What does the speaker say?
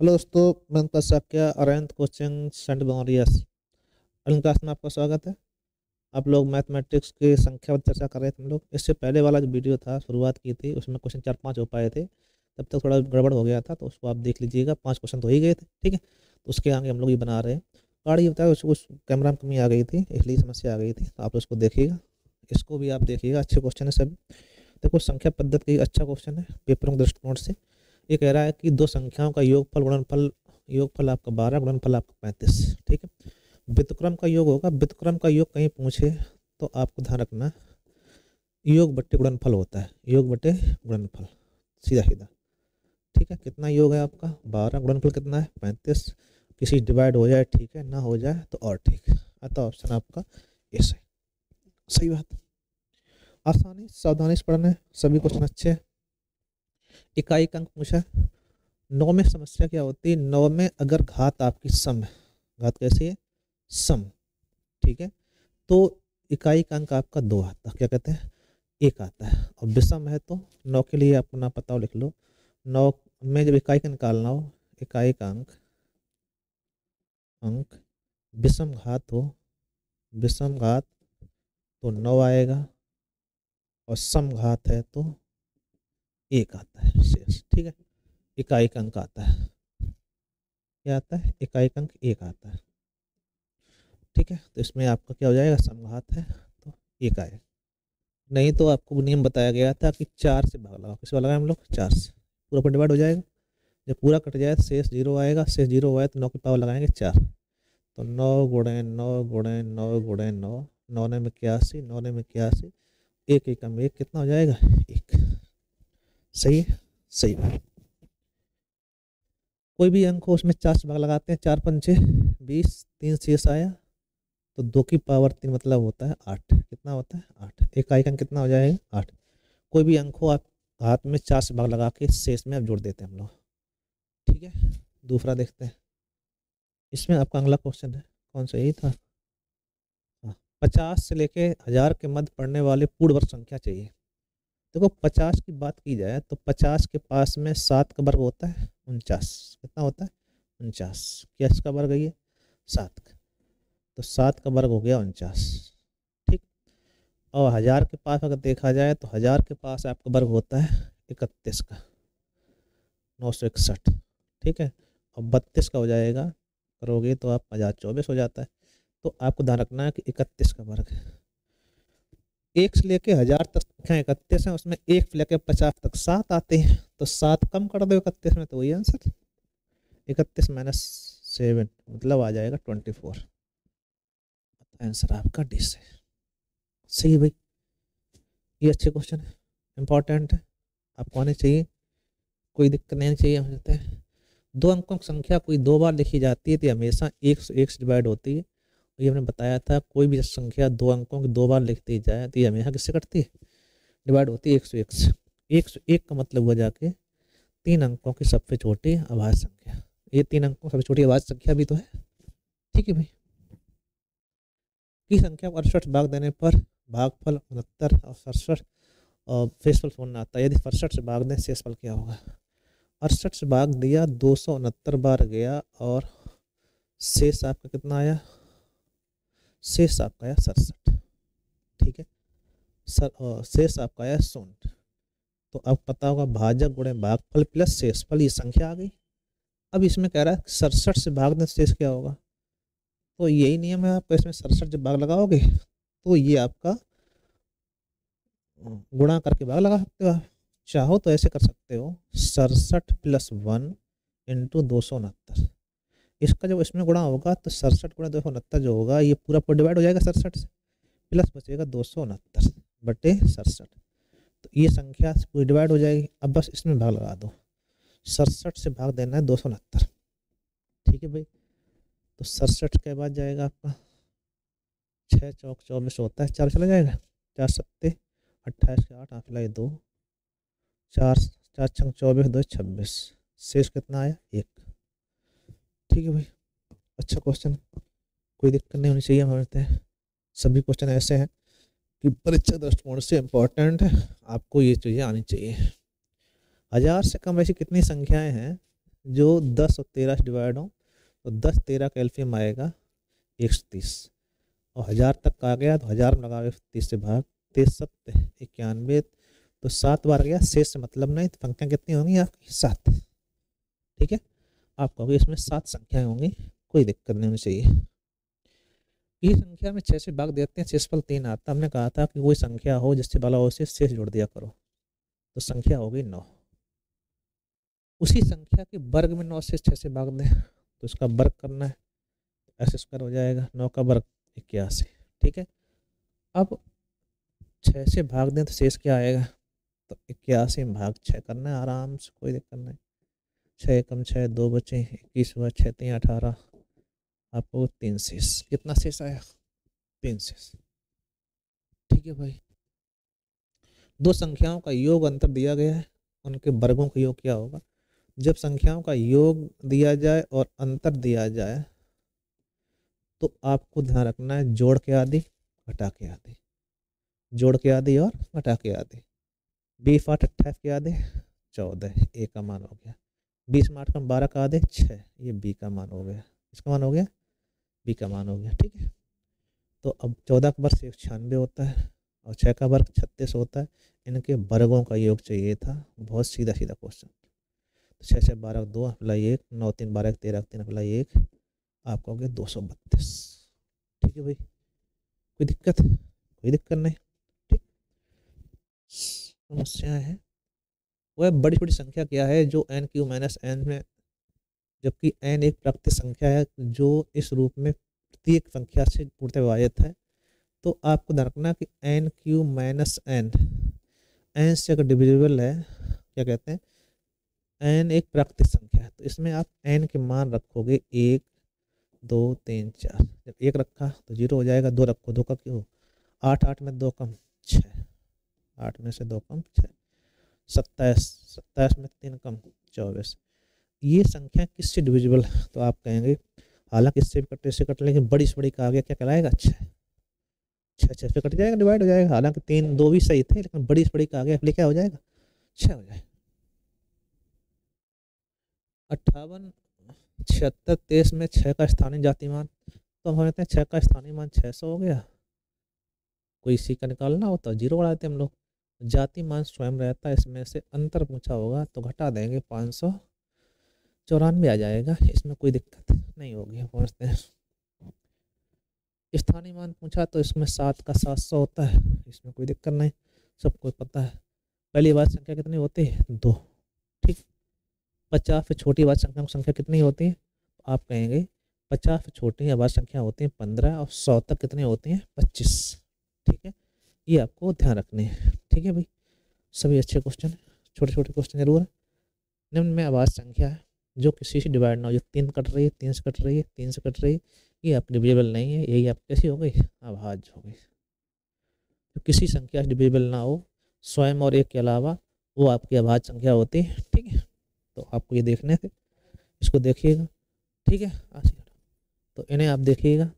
Hello दोस्तों, मैं उनका साक्या अरविंद कोचिंग सेंटर बोरियस। अगली क्लास में आपका स्वागत है। आप लोग मैथमेटिक्स की संख्या पर चर्चा कर रहे थे। हम लोग इससे पहले वाला जो वीडियो था शुरुआत की थी, उसमें क्वेश्चन 4-5 हो पाए थे। तब तक थोड़ा गड़बड़ हो गया था, तो उसको आप देख लीजिएगा। 5 क्वेश्चन तो हो ही गए थे, ठीक है। तो उसके आगे हम लोग ये बना रहे हैं। गाड़ी होता है, उस कैमरा में कमी आ गई थी, इसलिए समस्या आ गई थी। तो आप उसको देखिएगा, इसको भी आप देखिएगा। अच्छे क्वेश्चन है सभी। देखो, संख्या पद्धति का अच्छा क्वेश्चन है पेपरों के दृष्टिकोण से। ये कह रहा है कि दो संख्याओं का योगफल गुणनफल, योगफल आपका 12, गुणनफल आपका 35, ठीक है। व्युत्क्रम का योग होगा। व्युत्क्रम का योग कहीं पूछे तो आपको ध्यान रखना, योग बट्टे गुणनफल होता है। योग बट्टे गुणनफल, सीधा सीधा, ठीक है। कितना योग है आपका 12, गुणनफल कितना है 35। किसी डिवाइड हो जाए ठीक है, ना हो जाए तो और ठीक। अतः ऑप्शन आपका ए सही। सही बात। आसानी सावधानी से पढ़ना है, सभी क्वेश्चन अच्छे हैं। इकाई का अंक पूछा है। 9 में समस्या क्या होती है? 9 में अगर घात आपकी सम है, घात कैसी है? सम, ठीक है। तो इकाई का अंक आपका 2 आता है, क्या कहते हैं? 1 आता है। और विषम है तो 9 के लिए आपको ना पता हो लिख लो। 9 में जब इकाई का निकालना हो, इकाई का अंक अंक विषम घात हो, विषम घात तो 9 आएगा, और सम घात है तो 1 आता है शेष, ठीक है। इकाई का अंक आता है, क्या आता है? इकाई का अंक 1 आता है, ठीक है। तो इसमें आपका क्या हो जाएगा? समघात है तो 1 आएगा। नहीं तो आपको नियम बताया गया था कि 4 से भाग लगाओ। किस बार लगाए हम लोग? 4 से। पूरा पर डिवाइड हो जाएगा। जब पूरा कट जाए तो शेष 0 आएगा। शेष 0 आए तो 9 की पावर लगाएंगे 4। तो 9 गुणे 9 गुणे 9 गुणे 9, 9 ने में 81, 9 ने में 81, 1 एकम 1 कितना हो जाएगा? 1। सही है, सही बात। कोई भी अंक हो उसमें 4 से भाग लगाते हैं। 4 पंचे 20, 3 शेष आया तो 2 की पावर 3 मतलब होता है 8। कितना होता है? 8। इकाई का अंक कितना हो जाएगा? 8। कोई भी अंक हो आप हाथ में 4 से भाग लगा के शेष में आप जोड़ देते हैं हम लोग, ठीक है। दूसरा देखते हैं। इसमें आपका अगला क्वेश्चन है, कौन सा? यही था, हाँ। 50 से लेके 1000 के मध्य पड़ने वाले पूर्ण वर्ग संख्या चाहिए। देखो, 50 की बात की जाए तो 50 के पास में 7 का वर्ग होता है 49। कितना होता है? 49। क्या इसका वर्ग है ये? 7 का। तो 7 का वर्ग हो गया 49, ठीक। और 1000 के पास अगर देखा जाए तो 1000 के पास आपका वर्ग होता है 31 का, 961, ठीक है। और 32 का हो जाएगा, करोगे तो आप 1024 हो जाता है। तो आपको ध्यान रखना है कि 31 का वर्ग है। 1 से लेके 1000 तक संख्या 31 है, उसमें 1 से लेके 50 तक 7 आते हैं। तो 7 कम कर दो 31 में, तो वही आंसर। 31 माइनस 7 मतलब आ जाएगा 24। आंसर आपका डी से सही है भाई। ये अच्छे क्वेश्चन है, इंपॉर्टेंट है, आपको आने चाहिए, कोई दिक्कत नहीं चाहिए। हो जाता है दो अंकों की संख्या कोई 2 बार लिखी जाती है तो हमेशा 1 से डिवाइड होती है। ये हमने बताया था, कोई भी संख्या 2 अंकों की 2 बार लिखती जाए तो ये हमेशा किससे कटती है? डिवाइड होती है 101 से। 101 का मतलब हुआ जाके 3 अंकों की सबसे छोटी अभाज्य संख्या। ये 3 अंकों की सबसे छोटी अभाज्य संख्या भी तो है, ठीक है भाई। की संख्या को 68 भाग देने पर भागफल 69 और 67 और शेषफल 0 आता है। यदि 67 से भाग दें शेषफल क्या होगा? 68 से भाग दिया, 269 बार गया, और शेष आपका कितना आया? शेष आपका आया 67, ठीक है। शेष आपका आया 0। तो अब पता होगा भाजक गुणे भागफल प्लस शेषफल, ये संख्या आ गई। अब इसमें कह रहा है 67 से भाग दें शेष क्या होगा? तो यही नियम है आपका, इसमें 67 जब भाग लगाओगे तो ये आपका गुणा करके भाग लगा सकते हो आप। चाहो तो ऐसे कर सकते हो, 67 + 1 × 269। इसका जब इसमें गुणा होगा तो 67 × 269 जो होगा ये पूरा पर डिवाइड हो जाएगा 67 से, प्लस बचेगा 269 बटे 67। तो ये संख्या पूरी डिवाइड हो जाएगी। अब बस इसमें भाग लगा दो, 67 से भाग देना है 269, ठीक है भाई। तो 67 के बाद जाएगा आपका 6 चौक 24 होता है, 4 चला जाएगा, 4 सत्ते 28 के 8 आठ लाई 2, 4 4 छंग 24 2 26, शेष कितना आया? 1, ठीक है भाई। अच्छा क्वेश्चन, कोई दिक्कत नहीं होनी चाहिए। हमारे सभी क्वेश्चन ऐसे हैं कि परीक्षा दृष्टिकोण से इम्पोर्टेंट है, आपको ये चीज़ें आनी चाहिए। 1000 से कम ऐसी कितनी संख्याएं हैं जो 10 और 13 से डिवाइड हो तो 10 13 का एलसीएम आएगा 130, और 1000 तक का आ गया तो 1000 में लगा 130 से भाग, 23 सत्य 91, तो 7 बार गया, शेष से मतलब नहीं, तो संख्या कितनी होंगी आपकी 7। ठीक है, आप कहोगे इसमें 7 संख्याएं होंगी, कोई दिक्कत नहीं होनी चाहिए। ये संख्या में 6 से भाग देते हैं, शेषफल 3 आता। हमने कहा था कि कोई संख्या हो जिससे वाला हो से शेष जोड़ दिया करो, तो संख्या हो गई 9। उसी संख्या के वर्ग में 9 से 6 से भाग दें तो इसका वर्ग करना है, ऐसे स्क्वायर हो जाएगा, 9 का वर्ग 81। ठीक है, अब 6 से भाग दें तो शेष क्या आएगा, तो 81 भाग 6 करना है आराम से, कोई दिक्कत नहीं। 6 कम 6 2 बचे, 21 हुआ, 6 3 18, आपको 3 शेष, कितना शेष आया 3 शेष। ठीक है भाई, दो संख्याओं का योग अंतर दिया गया है, उनके वर्गों का योग क्या होगा। जब संख्याओं का योग दिया जाए और अंतर दिया जाए तो आपको ध्यान रखना है जोड़ के आदि घटा के आदि, जोड़ के आदि और घटा के आदि। 20 8 28 के आदि 14, ए का मान हो गया। 20 8 कम 12 का आदि 6, ये बी का मान हो गया, इसका मान हो गया, बी का मान हो गया। ठीक है, तो अब 14 का वर्ग 96 होता है और 6 का वर्ग 36 होता है, इनके वर्गों का योग चाहिए था। बहुत सीधा सीधा क्वेश्चन। तो 6 से 12 2 अप्लाई 1, 9 3 12 13 3 अप्लाई 1, आपको हो गया 232। ठीक है भाई, कोई दिक्कत, कोई दिक्कत नहीं। ठीक, समस्या है वह बड़ी छोटी संख्या क्या है जो n क्यू माइनस एन में, जबकि n एक प्राकृतिक संख्या है जो इस रूप में प्रत्येक संख्या से पूर्णतः विभाजित है। तो आपको ध्यान रखना कि n cube minus N, N से अगर डिविजिबल है, क्या कहते हैं, n एक प्राकृतिक संख्या है, तो इसमें आप n के मान रखोगे 1 2 3 4। जब 1 रखा तो 0 हो जाएगा, 2 रखो 2 का क्यों, 8 8 में 2 कम 6, 8 में से 2 कम 6, 27 27 में 3 कम 24। ये संख्या किससे डिविजिबल है, तो आप कहेंगे हालांकि इससे भी कटे से कट, लेकिन बड़ी से बड़ी का आगे क्या कहलाएगा 6, 6 6 से कट जाएगा, डिवाइड हो जाएगा। हालांकि 3 2 भी सही थे, लेकिन बड़ी से बड़ी का आगे क्या हो जाएगा 6 हो जाएगा। 58 76 23 में 6 का स्थानीय जाति मान, तो हम कहते हैं 6 का स्थानीय मान 600 हो गया। कोई सी का निकालना हो तो 0 बढ़ाते हम लोग। जाति मान स्वयं रहता है, इसमें से अंतर पूछा होगा तो घटा देंगे, 594 आ जाएगा, इसमें कोई दिक्कत नहीं होगी। पहुँचते हैं, स्थानीय मान पूछा तो इसमें 7 का 700 होता है, इसमें कोई दिक्कत नहीं, सबको पता है। पहली बात संख्या कितनी होती है 2। ठीक, 50 से छोटी बात संख्या कितनी होती है, आप कहेंगे 50 से छोटी आवाज संख्या होती है 15 और 100 तक कितनी होती हैं 25। ठीक है, ये आपको ध्यान रखने हैं। ठीक है भाई, सभी अच्छे क्वेश्चन, छोटे छोटे क्वेश्चन जरूर है। निम्न में आवाज संख्या है जो किसी से डिवाइड ना हो, जो 3 कट रही है, 3 से कट रही है, 3 से कट रही है, ये आपकी डिविजिबल नहीं है, यही आप कैसी हो गई अभाज्य हो गई। तो किसी संख्या से डिविजिबल ना हो स्वयं और एक के अलावा, वो आपकी अभाज्य संख्या होती है। ठीक है, तो आपको ये देखने थे, इसको देखिएगा। ठीक है, तो इन्हें आप देखिएगा।